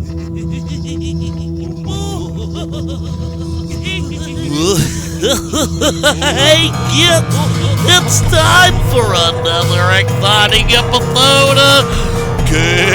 Hey, kids, it's time for another exciting episode of KWJUDAS!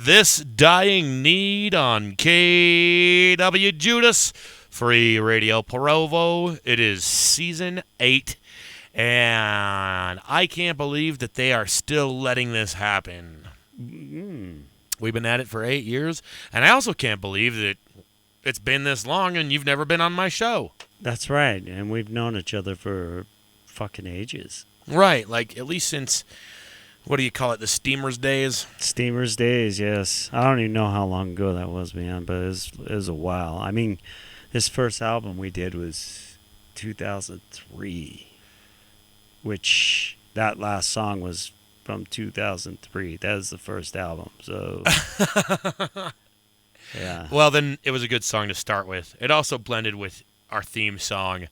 This Dying Need on KWJUDAS, Free Radio Provo. It is Season 8, and I can't believe that they are still letting this happen. We've been at it for 8 years, and I also can't believe that it's been this long and you've never been on my show. That's right, and we've known each other for fucking ages. Right, like at least since, what do you call it, the Steamers days? Steamers days, yes. I don't even know how long ago that was, man, but it was a while. I mean, this first album we did was 2003, which that last song was from 2003. That was the first album, so... Yeah. Well, then it was a good song to start with. It also blended with our theme song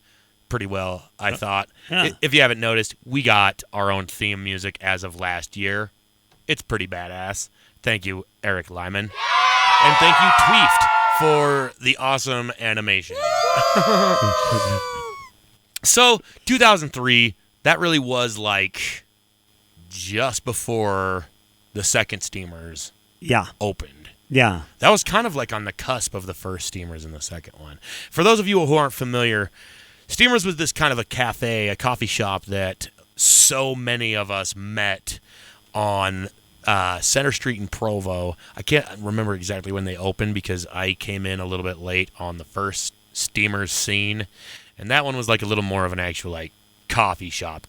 pretty well, I thought. Yeah. If you haven't noticed, we got our own theme music as of last year. It's pretty badass. Thank you, Eric Lyman. And thank you, Tweeft, for the awesome animation. So, 2003, that really was like just before the second Steamers opened. Yeah. That was kind of like on the cusp of the first Steamers and the second one. For those of you who aren't familiar, Steamers was this kind of a cafe, a coffee shop that so many of us met on Center Street in Provo. I can't remember exactly when they opened because I came in a little bit late on the first Steamers scene. And that one was like a little more of an actual like coffee shop.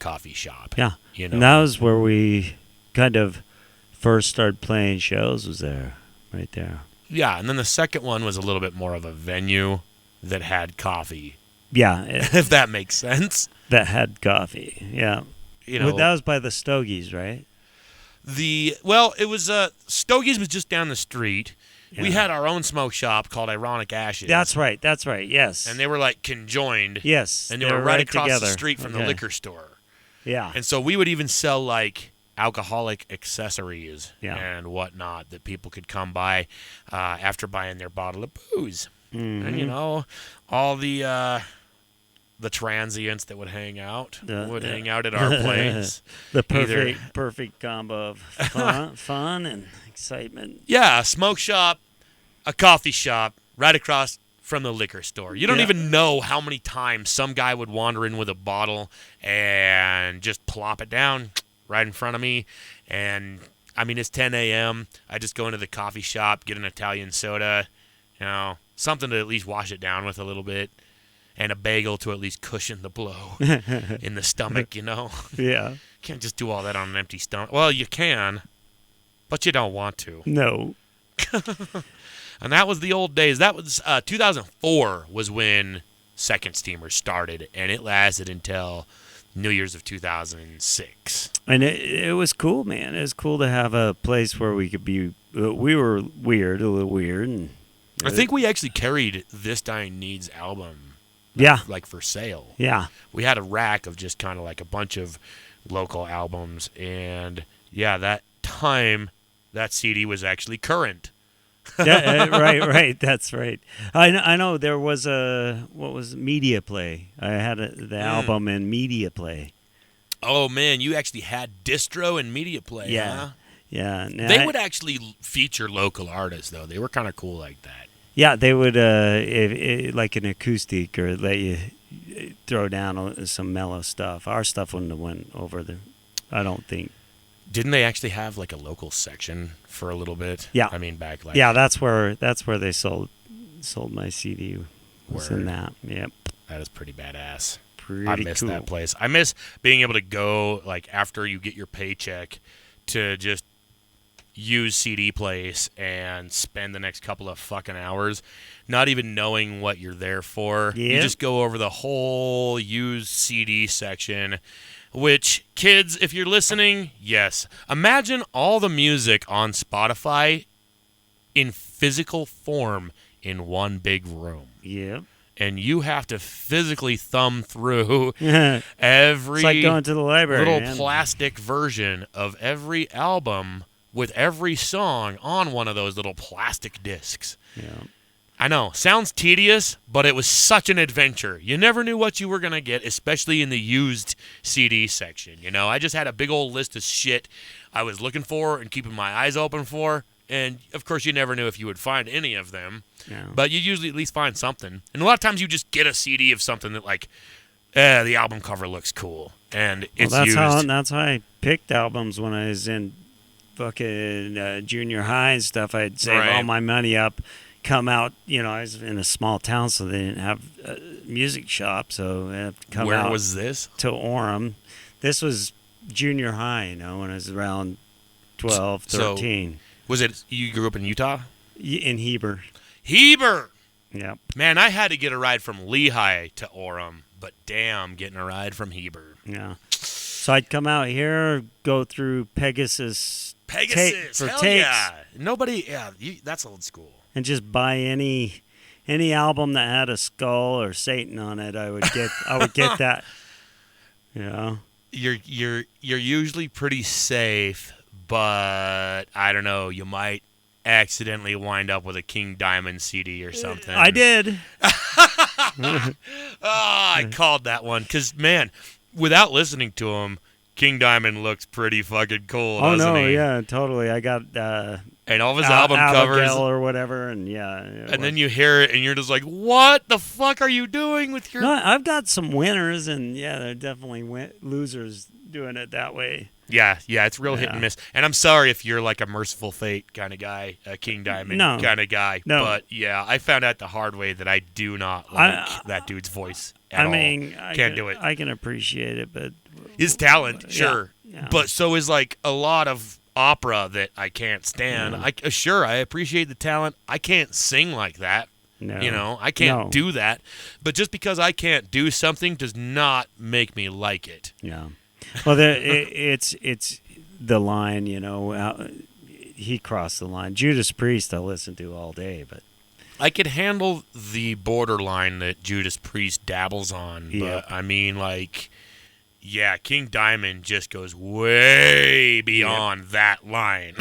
Yeah. You know? And that was where we kind of first started playing shows, was there. Right there. Yeah, and then the second one was a little bit more of a venue that had coffee. Yeah. If that makes sense. That had coffee, yeah. You know, that was by the Stogies, right? It was Stogie's was just down the street. Yeah. We had our own smoke shop called Ironic Ashes. That's right, yes. And they were like conjoined. Yes. And they were right across together. the street from the liquor store. Yeah. And so we would even sell like alcoholic accessories and whatnot that people could come by after buying their bottle of booze. Mm-hmm. And, you know, all the transients that would hang out hang out at our place. The perfect combo of fun and excitement. Yeah, a smoke shop, a coffee shop, right across from the liquor store. You don't even know how many times some guy would wander in with a bottle and just plop it down right in front of me. And, I mean, it's 10 a.m. I just go into the coffee shop, get an Italian soda, you know, something to at least wash it down with a little bit, and a bagel to at least cushion the blow in the stomach, you know. Yeah. Can't just do all that on an empty stomach. Well, you can, but you don't want to. No. And that was the old days. That was 2004 was when Second Steamer started, and it lasted until New Year's of 2006. And it was cool, man. It was cool to have a place where we could be. We were a little weird. And I think we actually carried This Dying Needs album. Like for sale. Yeah. We had a rack of just kind of like a bunch of local albums. And yeah, that time, that CD was actually current. Yeah, right. That's right. I know there was Media Play. I had the album in Media Play. Oh man, you actually had distro and Media Play. Yeah, huh? Yeah. They would actually feature local artists though. They were kind of cool like that. Yeah, they would like an acoustic or let you throw down some mellow stuff. Our stuff wouldn't have went over there, I don't think. Didn't they actually have like a local section for a little bit? Yeah. I mean, back like... Yeah, that's where they sold my CD. Was in that. Yep. That is pretty badass. I miss that place. I miss being able to go like after you get your paycheck to just use CD Place and spend the next couple of fucking hours not even knowing what you're there for. Yep. You just go over the whole used CD section. Which, kids, if you're listening, yes. Imagine all the music on Spotify in physical form in one big room. Yeah. And you have to physically thumb through every it's like going to the library, little plastic version of every album with every song on one of those little plastic discs. Yeah. I know, sounds tedious, but it was such an adventure. You never knew what you were going to get, especially in the used CD section. You know, I just had a big old list of shit I was looking for and keeping my eyes open for, And, of course, you never knew if you would find any of them. Yeah. But you usually at least find something. And a lot of times you just get a CD of something that, like, the album cover looks cool. And it's used. That's how I picked albums when I was in fucking junior high and stuff. I'd save all my money up, come out. I was in a small town, so they didn't have a music shop. So I had to come out. Where was this? To Orem. This was junior high, when I was around 12, 13. So, was it, you grew up in Utah? In Heber. Heber! Yep. Man, I had to get a ride from Lehigh to Orem, but damn, getting a ride from Heber. Yeah. So I'd come out here, go through Pegasus. Hell Thanx, yeah. That's old school. And just buy any album that had a skull or Satan on it. I would get that. You're usually pretty safe, but I don't know, you might accidentally wind up with a King Diamond CD or something. I did. I called that one because, man, without listening to him, King Diamond looks pretty fucking cool, doesn't he? Yeah, totally. I got and all of his album covers or whatever, and then you hear it, and you're just like, "What the fuck are you doing with your?" No, I've got some winners, and they're definitely losers doing it that way. Yeah, it's real hit and miss. And I'm sorry if you're like a Merciful Fate kind of guy, a King Diamond kind of guy. No. But yeah, I found out the hard way that I do not like that dude's voice at all. Can't do it. I can appreciate it, but his talent, sure. Yeah. But so is like a lot of opera that I can't stand. I appreciate the talent. I can't sing like that. No. I can't do that. But just because I can't do something does not make me like it. Yeah. Well, it's the line, he crossed the line. Judas Priest I listen to all day, but I could handle the borderline that Judas Priest dabbles on, but I mean, like, King Diamond just goes way beyond that line,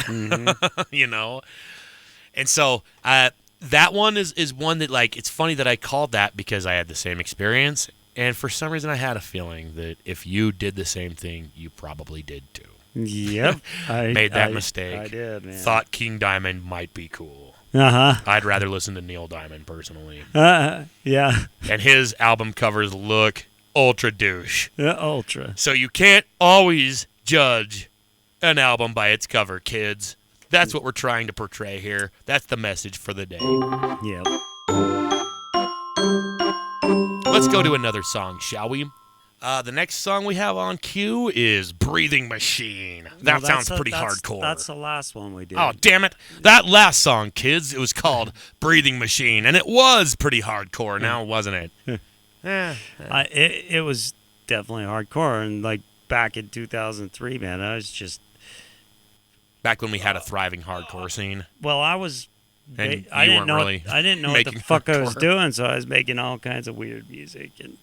And so that one is one that, like, it's funny that I called that because I had the same experience. And for some reason, I had a feeling that if you did the same thing, you probably did too. Yep. Made that mistake. I did, man. Thought King Diamond might be cool. Uh-huh. I'd rather listen to Neil Diamond, personally. Yeah. And his album covers look ultra douche. Ultra. So you can't always judge an album by its cover, kids. That's what we're trying to portray here. That's the message for the day. Yep. Let's go to another song, shall we? The next song we have on cue is Breathing Machine. That sounds pretty hardcore. That's the last one we did. Oh, damn it. That last song, kids, it was called Breathing Machine, and it was pretty hardcore now, wasn't it? It was definitely hardcore, and like back in 2003, man, I was just... Back when we had a thriving hardcore scene. Well, I was... And I didn't know what the fuck I was hardcore. doing, so I was making all kinds of weird music, and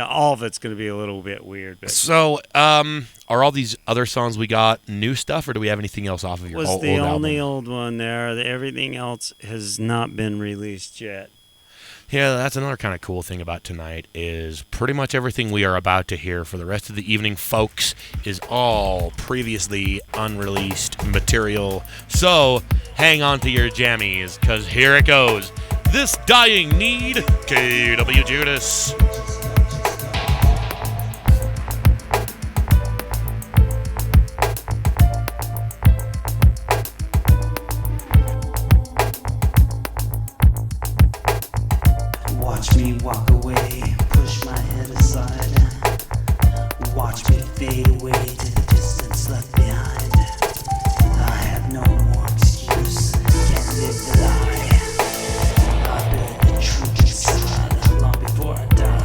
all of it's going to be a little bit weird. But so, are all these other songs we got new stuff, or do we have anything else off of your old album? Was the only old one there. Everything else has not been released yet. Yeah, that's another kind of cool thing about tonight is pretty much everything we are about to hear for the rest of the evening, folks, is all previously unreleased material. So hang on to your jammies, because here it goes. This Dying Need, KWJUDAS. Watch me walk away, push my head aside. Watch me fade away to the distance left behind. I have no more excuse, can't live the lie. I bear the truth inside long before I die.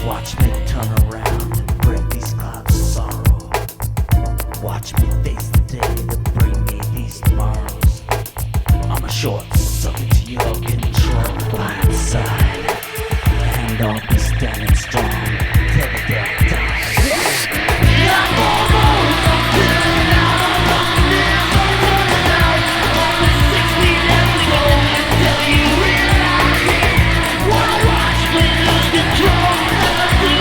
Watch me turn around and break these clouds of sorrow. Watch me face the day that bring me these tomorrows. I'm a short sucker to your control blindside. And I'll be standing strong till the day I die. I'm almost up to it now. I'm this, I'm running out. Only 6 feet left to go until you realize it. Wanna watch me lose control. Never do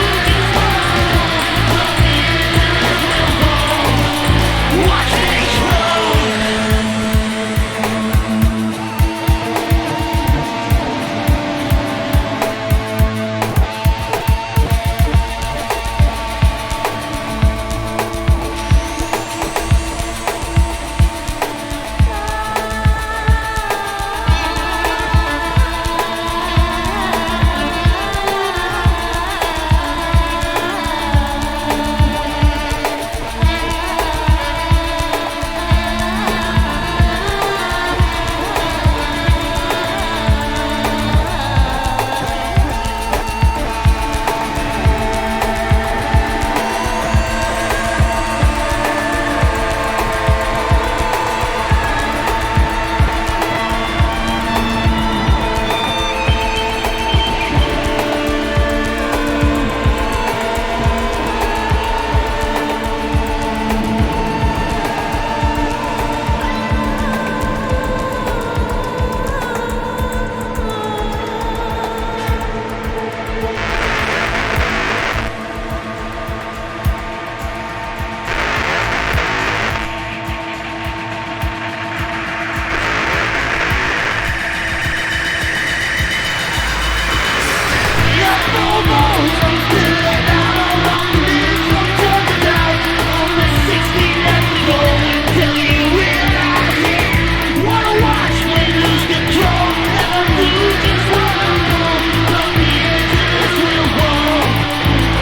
just what I want. From the end will go.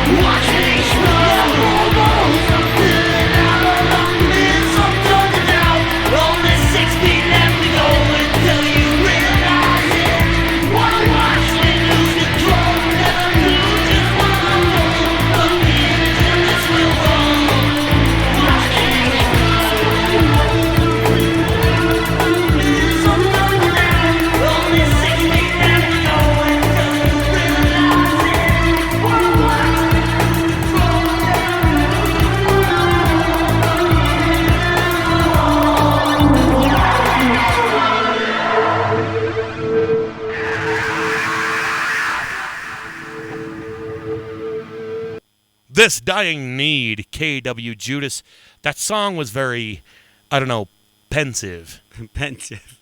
Watch me explode. This Dying Need, KWJUDAS. That song was very, I don't know, pensive. Pensive.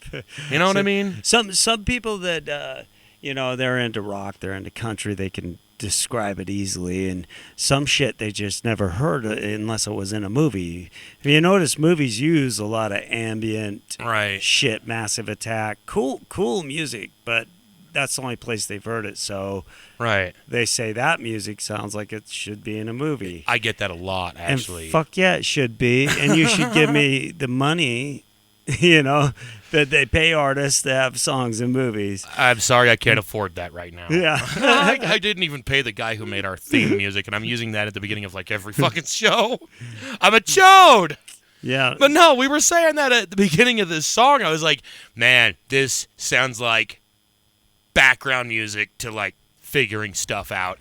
You know what I mean? Some people that, they're into rock, they're into country, they can describe it easily, and some shit they just never heard unless it was in a movie. If you notice, movies use a lot of ambient shit, Massive Attack, cool music, but that's the only place they've heard it, so they say that music sounds like it should be in a movie. I get that a lot, actually. And fuck yeah, it should be, and you should give me the money, that they pay artists to have songs in movies. I'm sorry, I can't afford that right now. Yeah. I didn't even pay the guy who made our theme music, and I'm using that at the beginning of like every fucking show. I'm a chode! Yeah. But no, we were saying that at the beginning of this song. I was like, man, this sounds like background music to like figuring stuff out.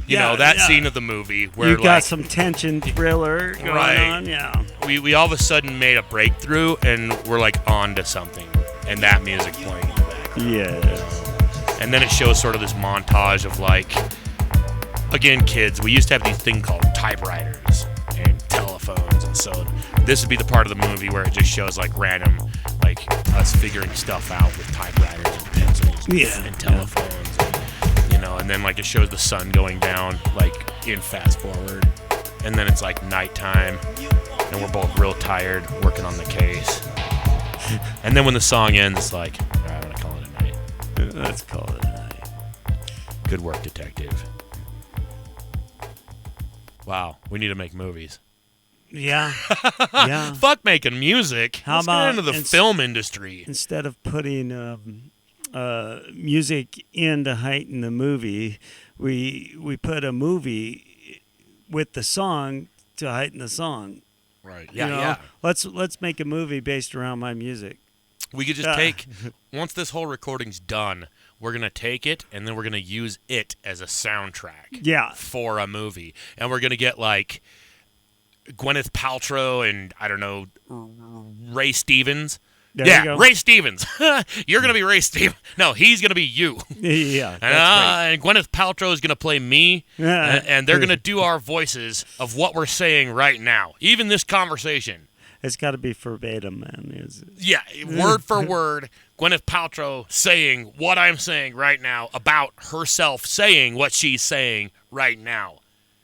You know, that scene of the movie where you got some tension thriller going on. Yeah. We all of a sudden made a breakthrough and we're like on to something, and that music playing in the background. Yeah. And then it shows sort of this montage of like, again, kids, we used to have these thing called typewriters and telephones, and so this would be the part of the movie where it just shows like random, like us figuring stuff out with typewriters and pencils and telephones, and then like it shows the sun going down like in fast forward, and then it's like nighttime and we're both real tired working on the case, and then when the song ends, it's like, all right, I'm gonna call it a night. Let's call it a night. Good work, detective. Wow, we need to make movies. Yeah. Yeah. Fuck making music. How Let's about get into the film industry? Instead of putting music in to heighten the movie, we put a movie with the song to heighten the song. Right. You know? Let's make a movie based around my music. We could just take, once this whole recording's done, we're going to take it, and then we're going to use it as a soundtrack for a movie. And we're going to get, like, Gwyneth Paltrow and, I don't know, Ray Stevens. There you go. Ray Stevens. You're going to be Ray Stevens. No, he's going to be you. Yeah. And Gwyneth Paltrow is going to play me, and they're going to do our voices of what we're saying right now. Even this conversation. It's got to be verbatim, man. Yeah, word for word, Gwyneth Paltrow saying what I'm saying right now about herself saying what she's saying right now.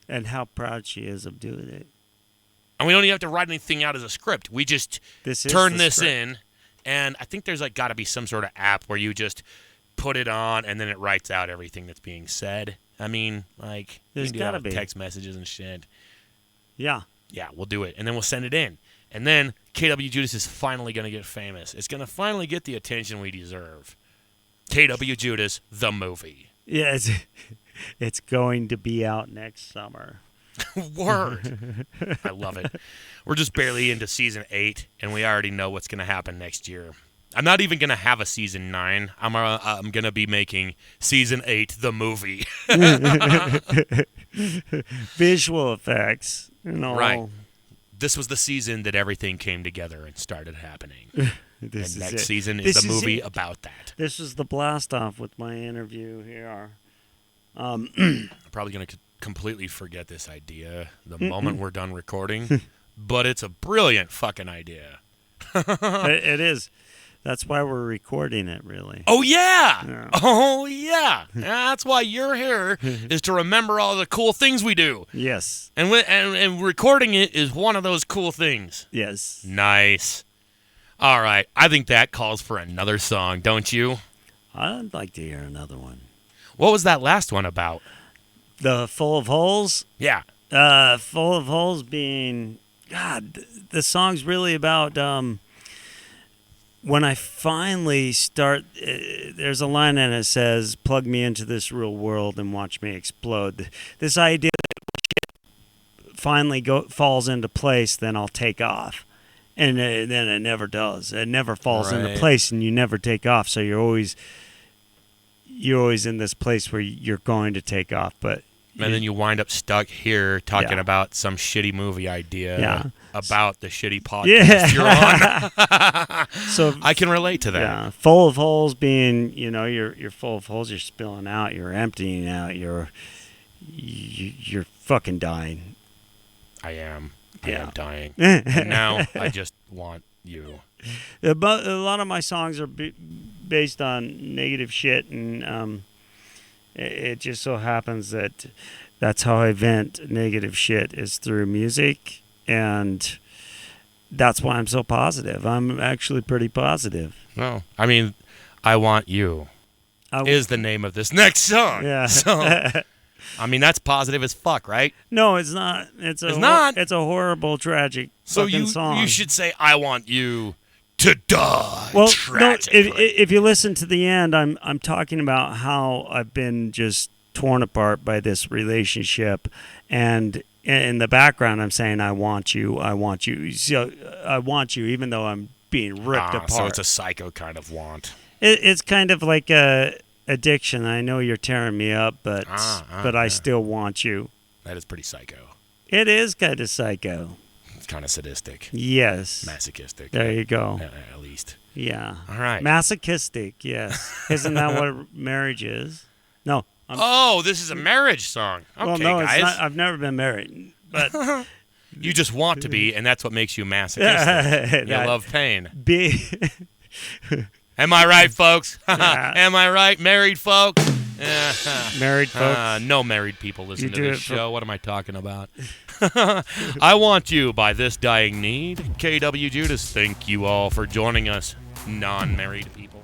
And how proud she is of doing it. And we don't even have to write anything out as a script. We just turn this in, and I think there's like got to be some sort of app where you just put it on, and then it writes out everything that's being said. I mean, like, there's got to be text messages and shit. Yeah. Yeah, we'll do it, and then we'll send it in. And then KWJUDAS is finally going to get famous. It's going to finally get the attention we deserve. KWJUDAS, the movie. Yeah, it's going to be out next summer. Word. I love it. We're just barely into season 8, and we already know what's going to happen next year. I'm not even going to have a season 9. I'm going to be making season 8, the movie. Visual effects. Right. This was the season that everything came together and started happening. Next season is the movie about that. This is the blast off with my interview here. I'm probably going to completely forget this idea the moment we're done recording, but it's a brilliant fucking idea. It is. That's why we're recording it, really. Oh, yeah. Oh, yeah. That's why you're here, is to remember all the cool things we do. Yes. And recording it is one of those cool things. Yes. Nice. All right. I think that calls for another song, don't you? I'd like to hear another one. What was that last one about? The Full of Holes? Yeah. Full of Holes being... God, the song's really about... when I finally start, there's a line in it says, plug me into this real world and watch me explode. This idea that finally falls into place, then I'll take off. And then it never does. It never falls into place, and you never take off. So you're always in this place where you're going to take off. And then you wind up stuck here talking about some shitty movie idea about the shitty podcast you're on. So I can relate to that. Yeah, full of holes being, you're full of holes. You're spilling out. You're emptying out. You're fucking dying. I am dying. And now I just want you. A lot of my songs are based on negative shit, and it just so happens that that's how I vent negative shit, is through music, and that's why I'm so positive. I'm actually pretty positive. Well, I mean, I Want You is the name of this next song. Yeah. So, I mean, that's positive as fuck, right? No, it's not. It's not. It's a horrible, tragic fucking song. You should say, I want you to die. Well, tragically. No, if you listen to the end, I'm talking about how I've been just torn apart by this relationship, and in the background I'm saying I want you. So I want you, even though I'm being ripped apart. So it's a psycho kind of want. It's kind of like a addiction. I know you're tearing me up, but I still want you. That is pretty psycho. It is kind of psycho. It's kind of sadistic. Yes. Masochistic. There you go. At least. Yeah. All right. Masochistic, yes. Isn't that what marriage is? No. This is a marriage song. Okay, well, no, guys. It's not. I've never been married, but you just want to be, and that's what makes you masochistic. You love pain. Am I right, folks? Am I right, married folks? Married folks? No married people listen to this show. What am I talking about? I Want You by This Dying Need. KWJUDAS, thank you all for joining us, non-married people.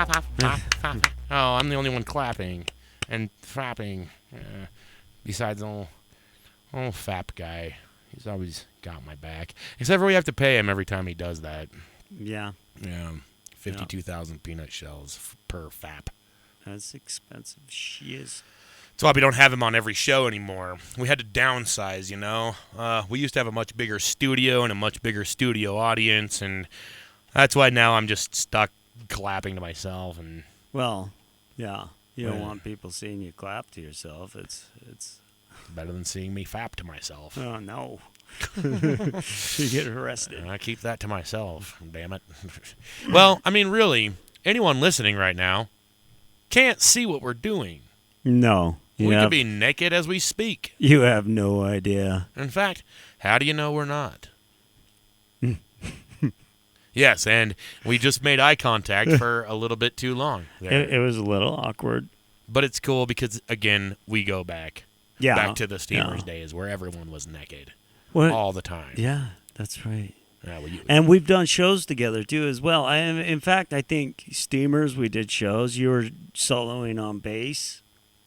Oh, I'm the only one clapping and fapping. Besides old fap guy. He's always got my back. Except for we have to pay him every time he does that. Yeah. Yeah. 52,000 peanut shells per fap. That's expensive. Shiz. That's why we don't have him on every show anymore. We had to downsize, you know. We used to have a much bigger studio and a much bigger studio audience, and that's why now I'm just stuck clapping to myself. And well, yeah, you don't want people seeing you clap to yourself. It's better than seeing me fap to myself. Oh no, you get arrested. I keep that to myself. Damn it. Well, I mean, really, anyone listening right now can't see what we're doing. No. We could be naked as we speak. You have no idea. In fact, how do you know we're not? Yes, and we just made eye contact for a little bit too long there. It was a little awkward. But it's cool because, again, we go back. Yeah. Back to the Steelers days where everyone was naked. What? All the time. Yeah, that's right. Yeah, well, and we've done shows together, too, as well. In fact, I think Steamers, we did shows. You were soloing on bass.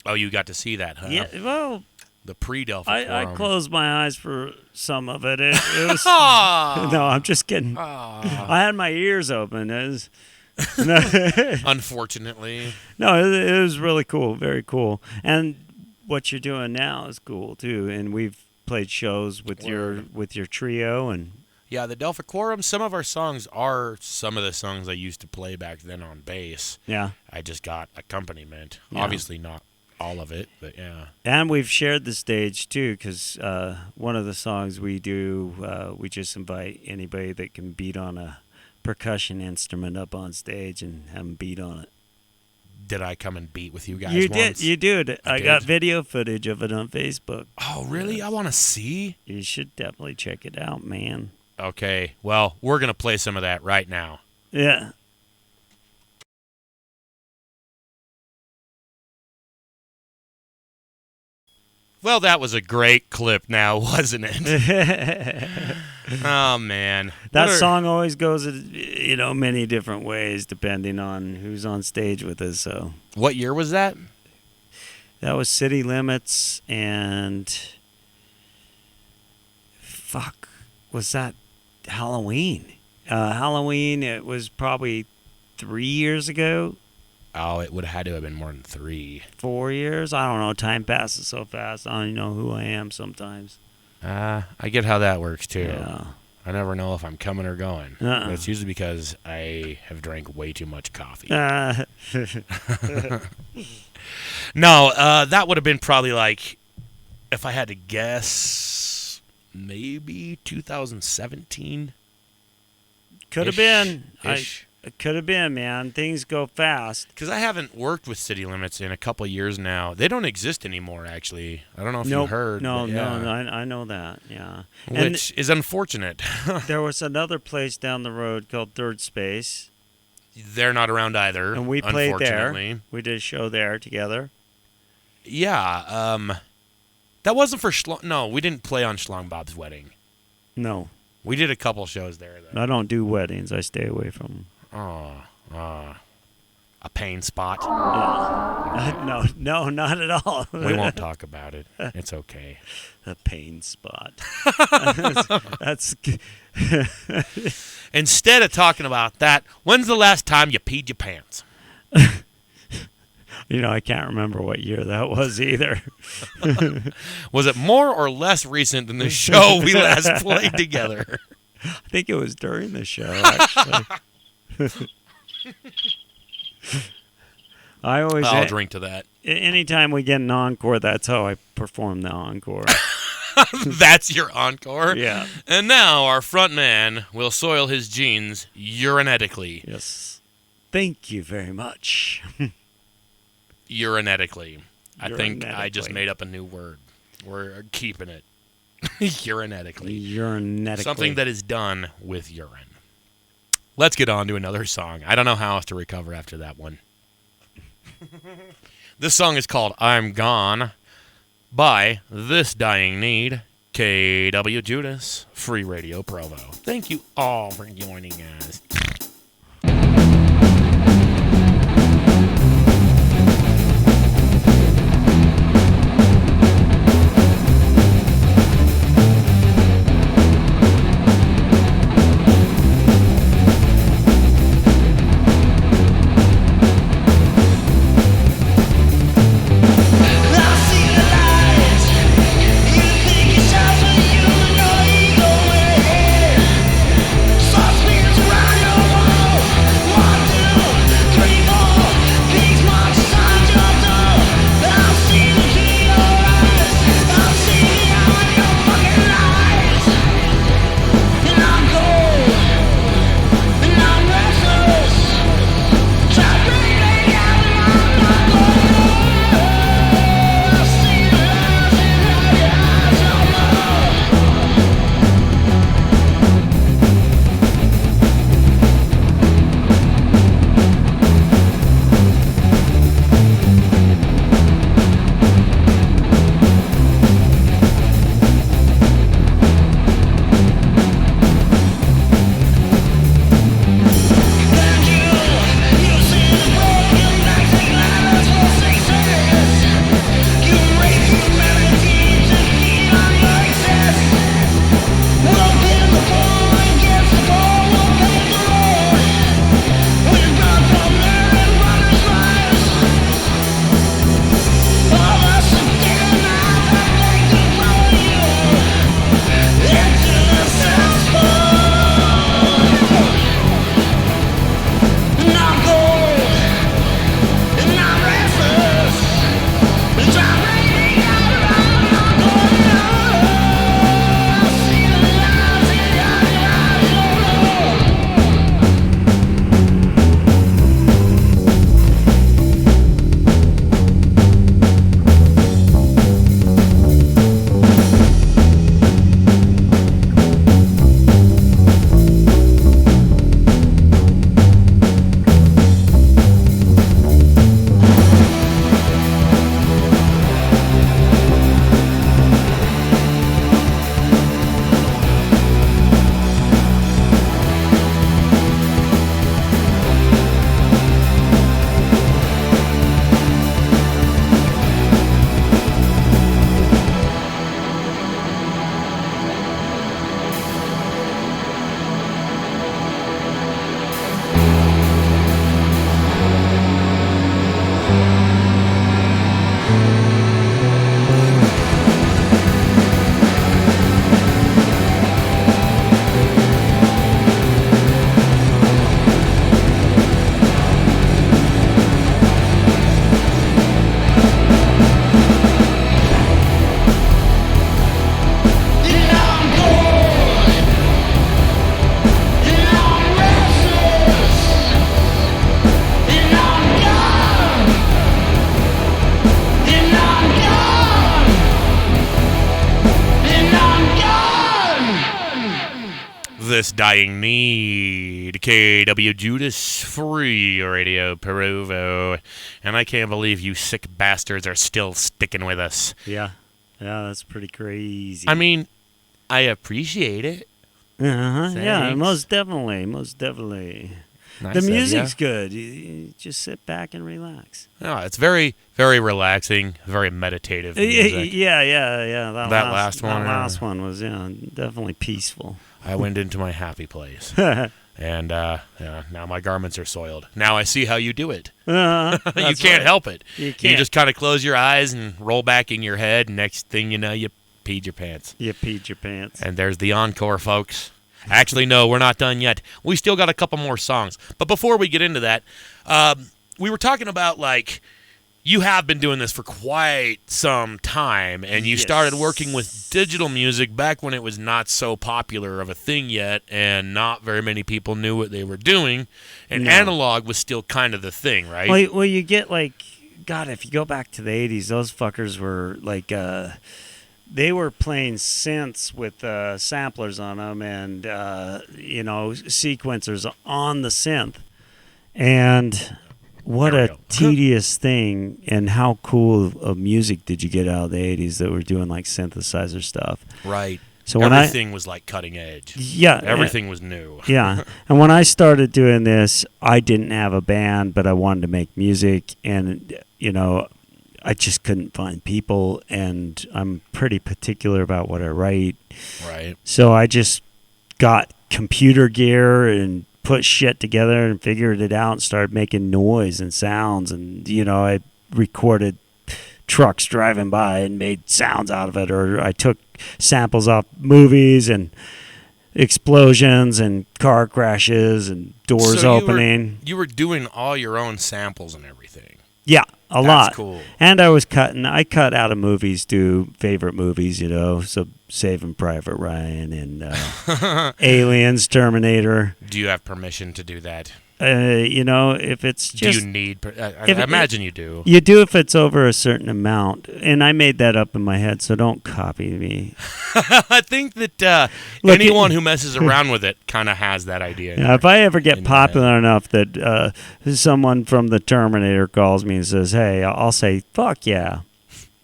Oh, you got to see that, huh? Yeah, well, the pre-Delphi I Forum. closed my eyes for some of it. It was no, I'm just kidding. I had my ears open. Unfortunately. No, it was really cool, very cool. And what you're doing now is cool too. And we've played shows with your trio and. Yeah, the Delphi Quorum, some of our songs are some of the songs I used to play back then on bass. Yeah. I just got accompaniment. Yeah. Obviously not all of it, but yeah. And we've shared the stage, too, because one of the songs we do, we just invite anybody that can beat on a percussion instrument up on stage and have them beat on it. Did I come and beat with you guys once? You did. I got video footage of it on Facebook. Oh, really? I want to see. You should definitely check it out, man. Okay, well, we're going to play some of that right now. Yeah. Well, that was a great clip now, wasn't it? Oh, man. That song always goes, many different ways depending on who's on stage with us. So, what year was that? That was City Limits and was that Halloween? Halloween, it was probably 3 years ago. Oh, it would have had to have been more than 3. 4 years? I don't know. Time passes so fast. I don't even know who I am sometimes. I get how that works, too. Yeah. I never know if I'm coming or going. But it's usually because I have drank way too much coffee. No, that would have been probably like, if I had to guess, maybe 2017. Could have been. Ish. It could have been, man. Things go fast. Because I haven't worked with City Limits in a couple of years now. They don't exist anymore, actually. I don't know if you heard. No, yeah. I know that, yeah. Which is unfortunate. There was another place down the road called Third Space. They're not around either, and we played unfortunately. there. We did a show there together. Yeah. That wasn't for No, we didn't play on Schlong Bob's wedding. No. We did a couple shows there, though. I don't do weddings. I stay away from them. A pain spot. Yeah. No, not at all. We won't talk about it. It's okay. A pain spot. That's Instead of talking about that, when's the last time you peed your pants? I can't remember what year that was either. Was it more or less recent than the show we last played together? I think it was during the show, actually. I'll drink to that. Anytime we get an encore, that's how I perform the encore. That's your encore? Yeah. And now our front man will soil his jeans urinetically. Yes. Thank you very much. Urinetically. I think I just made up a new word. We're keeping it. Urinetically. Something that is done with urine. Let's get on to another song. I don't know how else to recover after that one. This song is called I'm Gone by This Dying Need, KWJUDAS, Free Radio Provo. Thank you all for joining us. this dying need. KWJUDAS Free Radio Provo. And I can't believe you sick bastards are still sticking with us. Yeah, that's pretty crazy. I mean, I appreciate it. Yeah, most definitely. Nice the of music's ya. good. You just sit back and relax. No, it's very, very relaxing, very meditative music. Yeah. That last one, That last one was definitely peaceful. I went into my happy place. And now my garments are soiled. Now I see how you do it. You can't help it. You can't. You just kind of close your eyes and roll back in your head. Next thing you know, you peed your pants. You peed your pants. And there's the encore, folks. Actually, no, we're not done yet. We still got a couple more songs. But before we get into that, we were talking about, like, you have been doing this for quite some time, and you started working with digital music back when it was not so popular of a thing yet, and not very many people knew what they were doing, and analog was still kind of the thing, right? Well, you get, like, God, if you go back to the 80s, those fuckers were, like, they were playing synths with samplers on them and, sequencers on the synth. And what a tedious thing, and how cool of music did you get out of the 80s that were doing, like, synthesizer stuff. Right. So everything was, like, cutting edge. Yeah. Everything was new. Yeah. And when I started doing this, I didn't have a band, but I wanted to make music, and, I just couldn't find people, and I'm pretty particular about what I write. Right. So I just got computer gear and put shit together and figured it out and started making noise and sounds. And, I recorded trucks driving by and made sounds out of it. Or I took samples off movies and explosions and car crashes and doors opening. You were doing all your own samples and everything. Yeah. A lot. That's cool. And I cut out of movies, do favorite movies, so Saving Private Ryan and Aliens, Terminator. Do you have permission to do that? If it's just... Do you need... I imagine you do. You do if it's over a certain amount. And I made that up in my head, so don't copy me. I think that anyone who messes around with it kind of has that idea. Yeah, if I ever get popular enough that someone from the Terminator calls me and says, hey, I'll say, fuck yeah.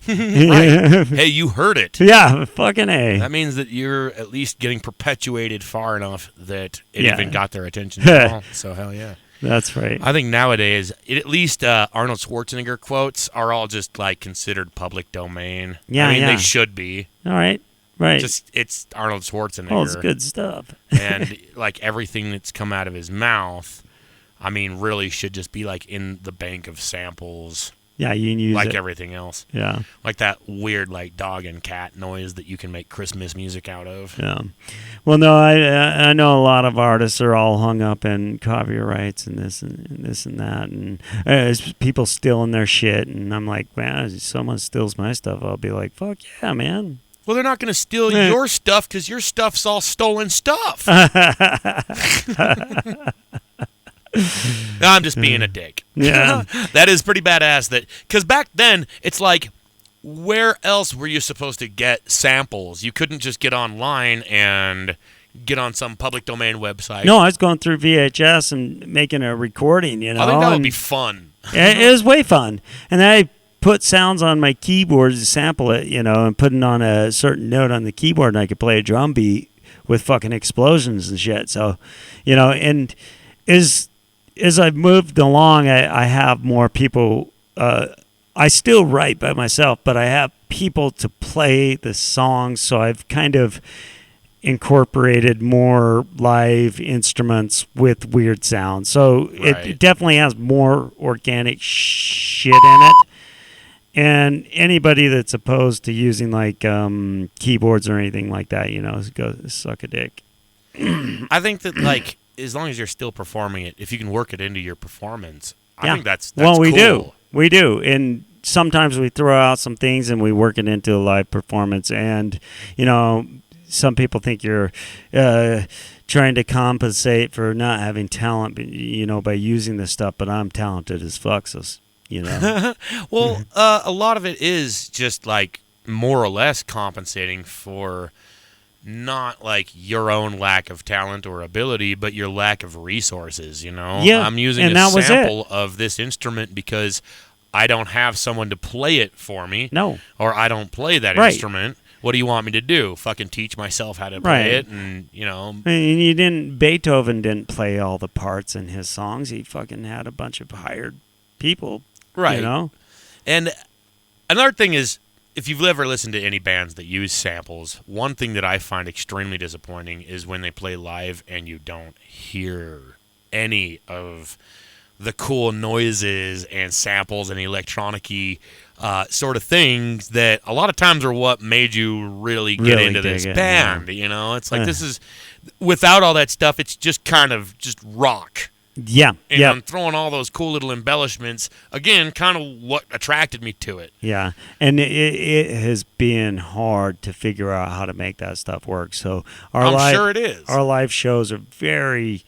Right. Hey, you heard it. Yeah, fucking A. That means that you're at least getting perpetuated far enough that it even got their attention at all. So hell yeah. That's right. I think nowadays, at least Arnold Schwarzenegger quotes are all just like considered public domain. Yeah, I mean, they should be. All right. Right. It's Arnold Schwarzenegger. Oh, it's good stuff. And like everything that's come out of his mouth, I mean, really should just be like in the bank of samples. Yeah, you can use like it. everything else. Yeah. Like that weird like dog and cat noise that you can make Christmas music out of. Yeah. Well, no, I know a lot of artists are all hung up in copyrights and this and that, and people stealing their shit, and I'm like, man, if someone steals my stuff, I'll be like, fuck yeah, man. Well, they're not going to steal your stuff because your stuff's all stolen stuff. No, I'm just being a dick. Yeah. That is pretty badass. Because back then, it's like, where else were you supposed to get samples? You couldn't just get online and get on some public domain website. No, I was going through VHS and making a recording, I think that would be fun. It was way fun. And I put sounds on my keyboard to sample it, and put it on a certain note on the keyboard, and I could play a drum beat with fucking explosions and shit. So, and as I've moved along, I have more people. I still write by myself, but I have people to play the songs, so I've kind of incorporated more live instruments with weird sounds. So it definitely has more organic shit in it. And anybody that's opposed to using like keyboards or anything like that, go suck a dick. I think that like, as long as you're still performing it, if you can work it into your performance, I think that's well, we cool. We do. And sometimes we throw out some things and we work it into a live performance. And, some people think you're trying to compensate for not having talent, by using this stuff. But I'm talented as fuck, so, Well, a lot of it is just like more or less compensating for not like your own lack of talent or ability, but your lack of resources, you know? Yeah, I'm using and a that was sample of this instrument because I don't have someone to play it for me. No. Or I don't play that Right. instrument. What do you want me to do? Fucking teach myself how to play Right. it and, you know. And Beethoven didn't play all the parts in his songs. He fucking had a bunch of hired people. Right. You know? And another thing is, if you've ever listened to any bands that use samples, one thing that I find extremely disappointing is when they play live and you don't hear any of the cool noises and samples and electronic-y sort of things that a lot of times are what made you really get into this band. You know, it's like this is, without all that stuff, it's just kind of just rock. Yeah. And Yeah. I'm throwing all those cool little embellishments. Again, kind of what attracted me to it. Yeah, and it has been hard to figure out how to make that stuff work. So I'm sure it is. Our live shows are very.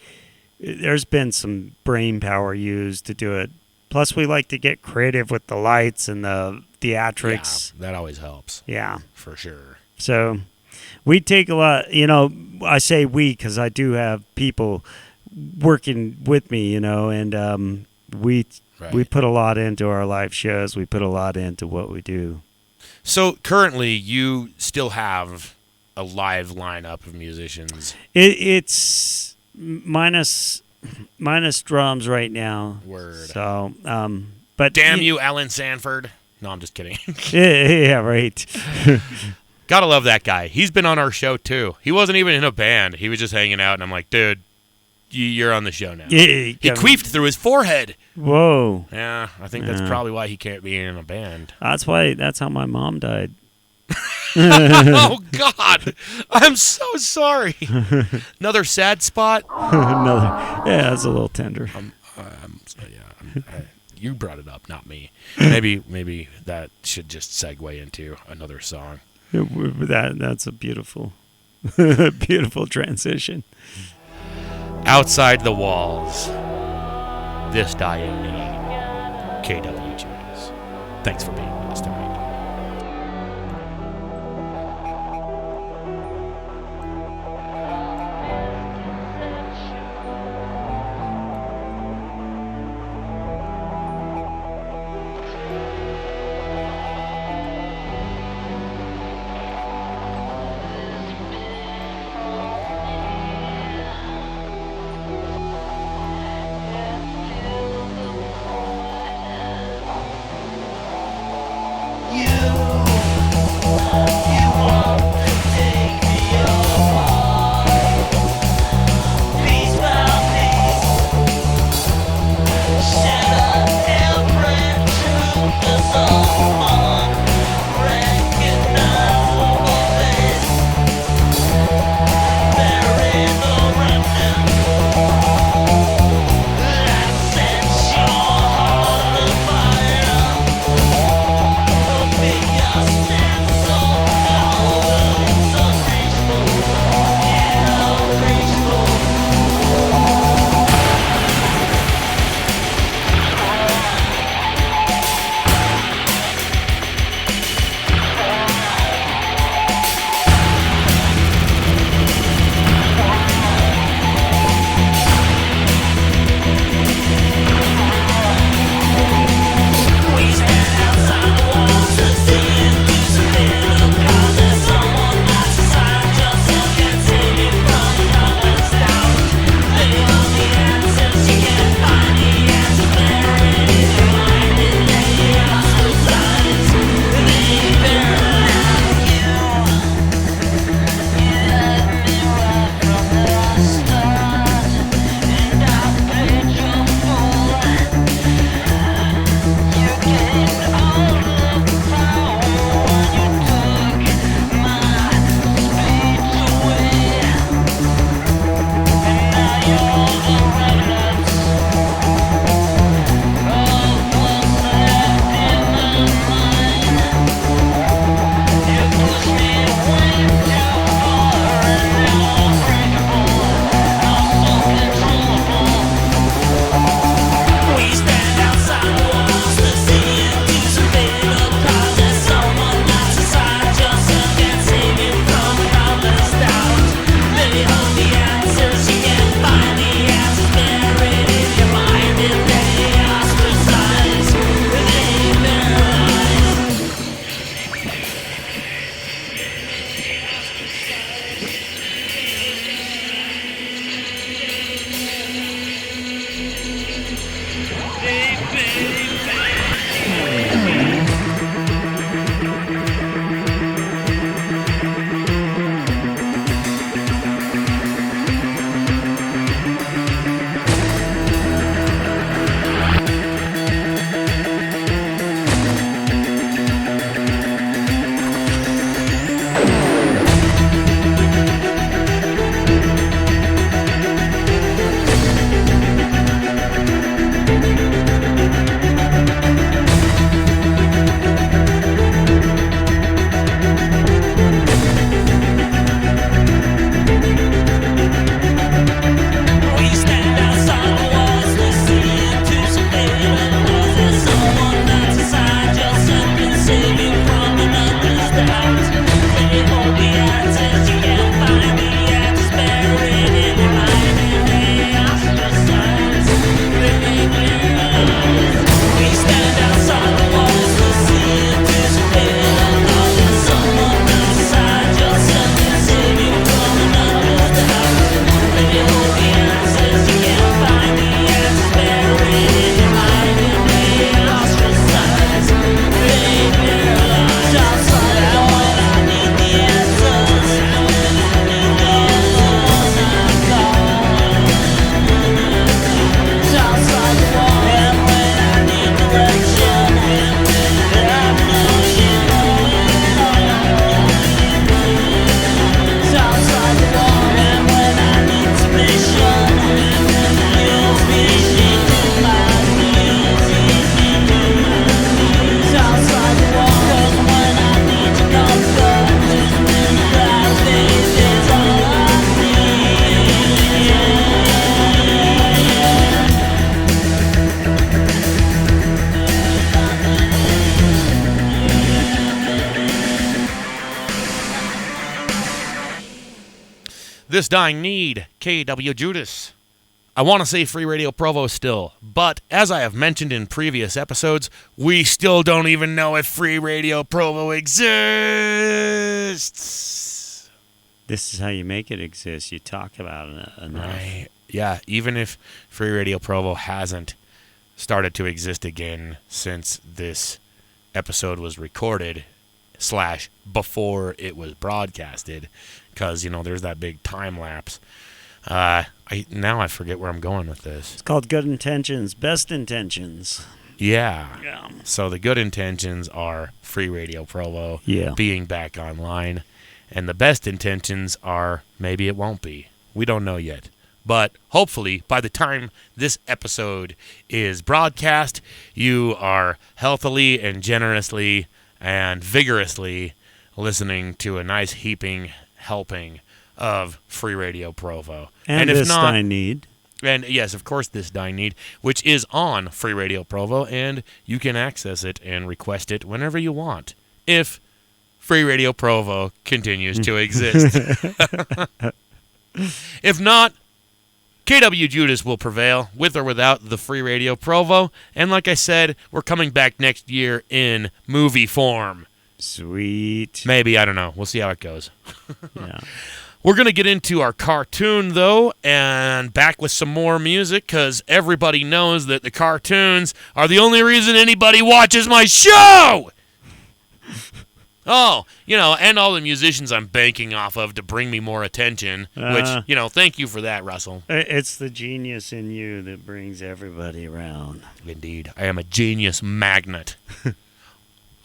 There's been some brain power used to do it. Plus, we like to get creative with the lights and the theatrics. Yeah, that always helps. Yeah, For sure. so we take a lot. You know, I say we because I do have people working with me. You know, and we put a lot into our live shows. We put a lot into what we do. So currently, you still have a live lineup of musicians. It's minus drums right now. Word. So, but Damn you, Alan Sanford. No, I'm just kidding. Yeah, right. Gotta love that guy. He's been on our show, too. He wasn't even in a band. He was just hanging out, and I'm like, dude, you're on the show now. He queefed through his forehead. Whoa. Yeah, I think that's probably why he can't be in a band. That's how my mom died. Oh, God. I'm so sorry. Another sad spot? Yeah, it's a little tender. You brought it up, not me. Maybe that should just segue into another song. That's a beautiful, beautiful transition. Outside the walls, this dying name, KWJUDAS. Thanks for being with us tonight. This Dying Need, KWJUDAS. I want to say Free Radio Provo still, but as I have mentioned in previous episodes, we still don't even know if Free Radio Provo exists. This is how you make it exist. You talk about it enough. Right. Yeah, even if Free Radio Provo hasn't started to exist again since this episode was recorded / before it was broadcasted, because, you know, there's that big time lapse. I forget where I'm going with this. It's called Good Intentions, Best Intentions. Yeah. So the good intentions are Free Radio Provo being back online, and the best intentions are maybe it won't be. We don't know yet. But hopefully, by the time this episode is broadcast, you are healthily and generously and vigorously listening to a nice heaping helping of Free Radio Provo. And if This not, I Need. And yes, of course, This Dying Need, which is on Free Radio Provo, and you can access it and request it whenever you want, if Free Radio Provo continues to exist. If not, KWJUDAS will prevail, with or without the Free Radio Provo. And like I said, we're coming back next year in movie form. Sweet. Maybe, I don't know. We'll see how it goes. Yeah. We're going to get into our cartoon, though, and back with some more music, because everybody knows that the cartoons are the only reason anybody watches my show! Oh, you know, and all the musicians I'm banking off of to bring me more attention, which, you know, thank you for that, Russell. It's the genius in you that brings everybody around. Indeed. I am a genius magnet.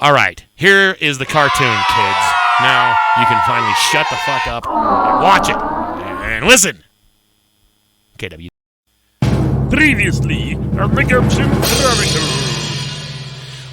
All right, here is the cartoon, kids. Now you can finally shut the fuck up and watch it and listen. KW. Previously on the Gumption Chronicle.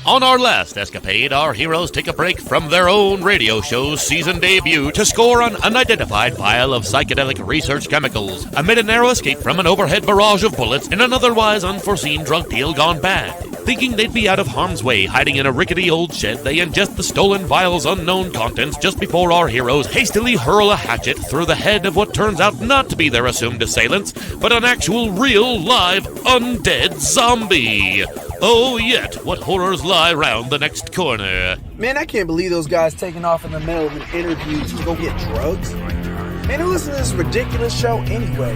On our last escapade, our heroes take a break from their own radio show's season debut to score an unidentified vial of psychedelic research chemicals amid a narrow escape from an overhead barrage of bullets in an otherwise unforeseen drug deal gone bad. Thinking they'd be out of harm's way, hiding in a rickety old shed, they ingest the stolen vial's unknown contents just before our heroes hastily hurl a hatchet through the head of what turns out not to be their assumed assailants, but an actual, real, live, undead zombie. Oh, yet what horrors lie round the next corner. Man, I can't believe those guys taking off in the middle of an interview to go get drugs. Man, who listens to this ridiculous show anyway?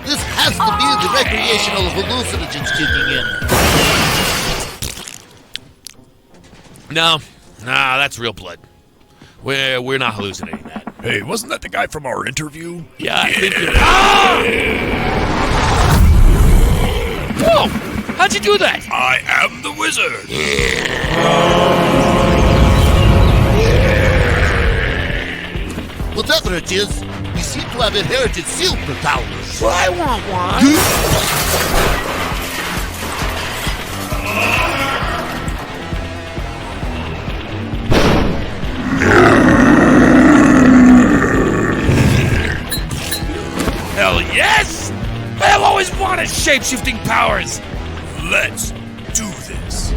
This has to be the recreational hallucinogens kicking in. No, that's real blood. We're not hallucinating that. Hey, wasn't that the guy from our interview? Yeah, I think you're... Whoa! How'd you do that? I am the wizard. Whatever it is, we seem to have inherited super powers. Well, I want one. Hell yes! I've always wanted shape-shifting powers. Let's do this.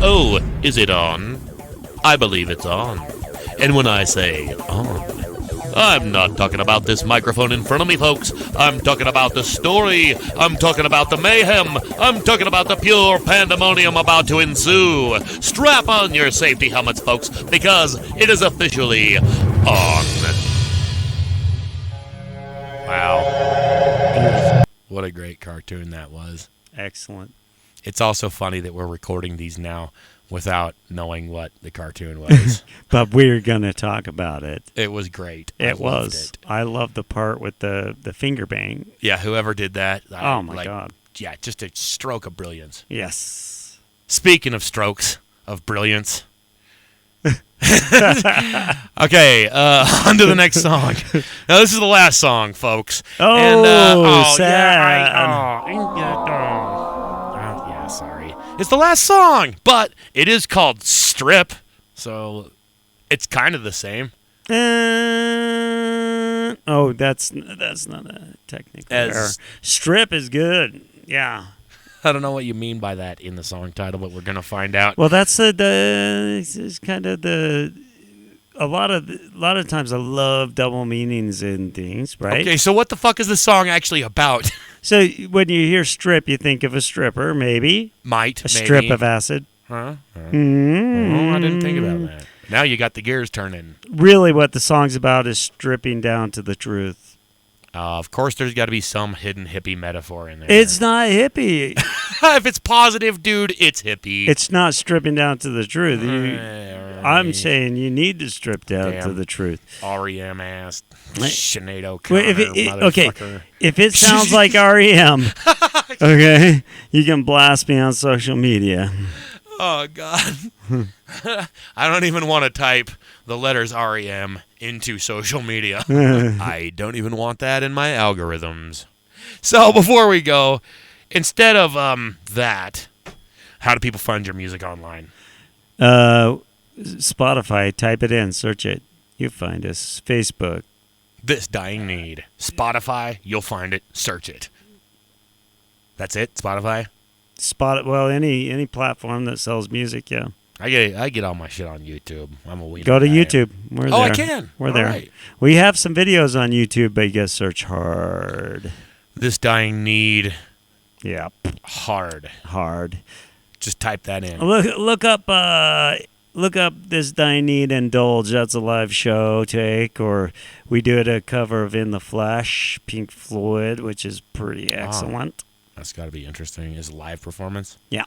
Oh, is it on? I believe it's on. And when I say on, I'm not talking about this microphone in front of me, folks. I'm talking about the story. I'm talking about the mayhem. I'm talking about the pure pandemonium about to ensue. Strap on your safety helmets, folks, because it is officially on. Wow. What a great cartoon that was. Excellent. It's also funny that we're recording these now without knowing what the cartoon was. But we're going to talk about it. It was great. It was. I love the part with the finger bang. Yeah, whoever did that. Oh, my God. Yeah, just a stroke of brilliance. Yes. Speaking of strokes of brilliance. Okay, on to the next song. Now, this is the last song, folks. Oh, and, sad. Yeah, sorry. It's the last song, but it is called Strip, so it's kind of the same. That's not a technical error. Strip is good. Yeah. I don't know what you mean by that in the song title, but we're gonna find out. Well, that's it's kind of a lot of times I love double meanings in things, right? Okay, so what the fuck is the song actually about? So when you hear strip, you think of a stripper, maybe Maybe. strip of acid. Huh? Mm-hmm. Oh, I didn't think about that. Now you got the gears turning. Really, what the song's about is stripping down to the truth. Of course, there's got to be some hidden hippie metaphor in there. It's not hippie. If it's positive, dude, it's hippie. It's not stripping down to the truth. I'm saying you need to strip down to the truth. REM ass Sinead Well, O'Connor, okay, if it sounds like REM, okay, you can blast me on social media. Oh, God. I don't even want to type the letters REM into social media. I don't even want that in my algorithms. So before we go, instead of that, how do people find your music online? Spotify, type it in, search it. You find us. Facebook. This Dying Need. Spotify, you'll find it. Search it. That's it? Spotify? Well, any platform that sells music, yeah. I get all my shit on YouTube. I'm a wiener. Go to guy. YouTube. We're there. I can. We're All there. right. We have some videos on YouTube, but you gotta search hard. This Dying Need. Yeah. Hard. Just type that in. Look up This Dying Need Indulge. That's a live show take, or we did a cover of In the Flash, Pink Floyd, which is pretty excellent. That's got to be interesting. Is it live performance? Yeah.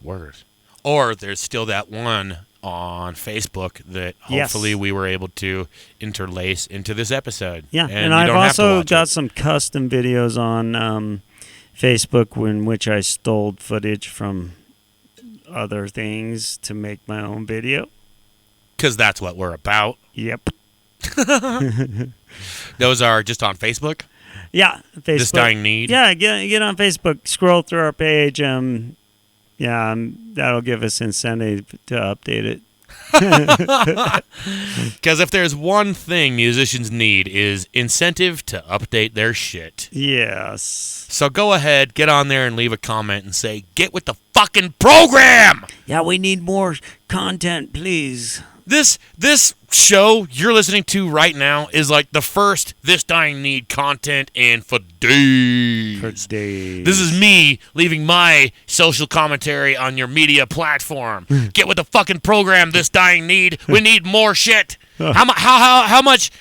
Word. Or there's still that one on Facebook that hopefully we were able to interlace into this episode. Yeah, and I've also got it. some custom videos on Facebook in which I stole footage from other things to make my own video. Because that's what we're about. Yep. Those are just on Facebook? Yeah, Facebook. This Dying Need? Yeah, get on Facebook. Scroll through our page. That'll give us incentive to update it. Because if there's one thing musicians need is incentive to update their shit. Yes. So go ahead, get on there and leave a comment and say, get with the fucking program! Yeah, we need more content, please. This show you're listening to right now is like the first This Dying Need content in for days. This is me leaving my social commentary on your media platform. Get with the fucking program, This Dying Need. We need more shit. How much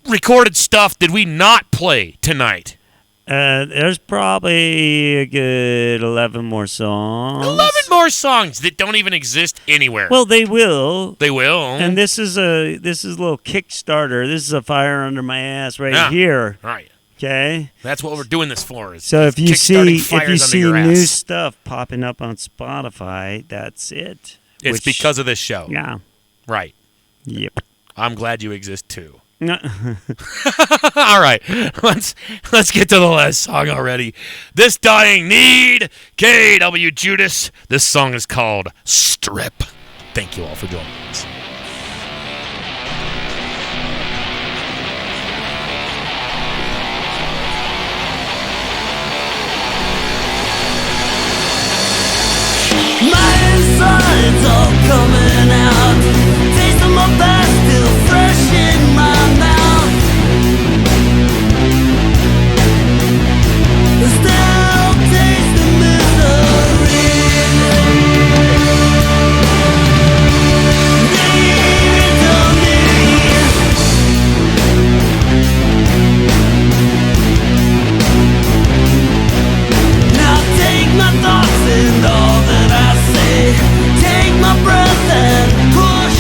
recorded stuff did we not play tonight? There's probably a good 11 more songs. 11 more songs that don't even exist anywhere. Well, they will. They will. And this is a little Kickstarter. This is a fire under my ass right here. Right. Okay. That's what we're doing this for. So if you see new ass. stuff popping up on Spotify, that's it. It's because of this show. Yeah. Right. Yep. I'm glad you exist too. No. All right, let's get to the last song already. This Dying Need, KWJUDAS. This song is called Strip. Thank you all for joining us. My insides all coming out. Taste of my past still fresh in my mouth. Still taste the misery. Need to me. Now take my thoughts and all that I say. Take my breath and push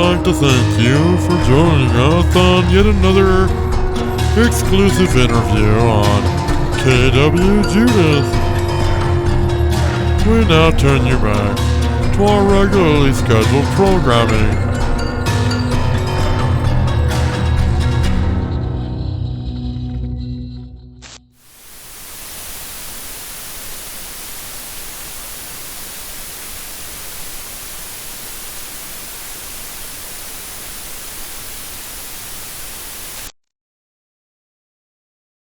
like to thank you for joining us on yet another exclusive interview on KWJUDAS. We now turn you back to our regularly scheduled programming.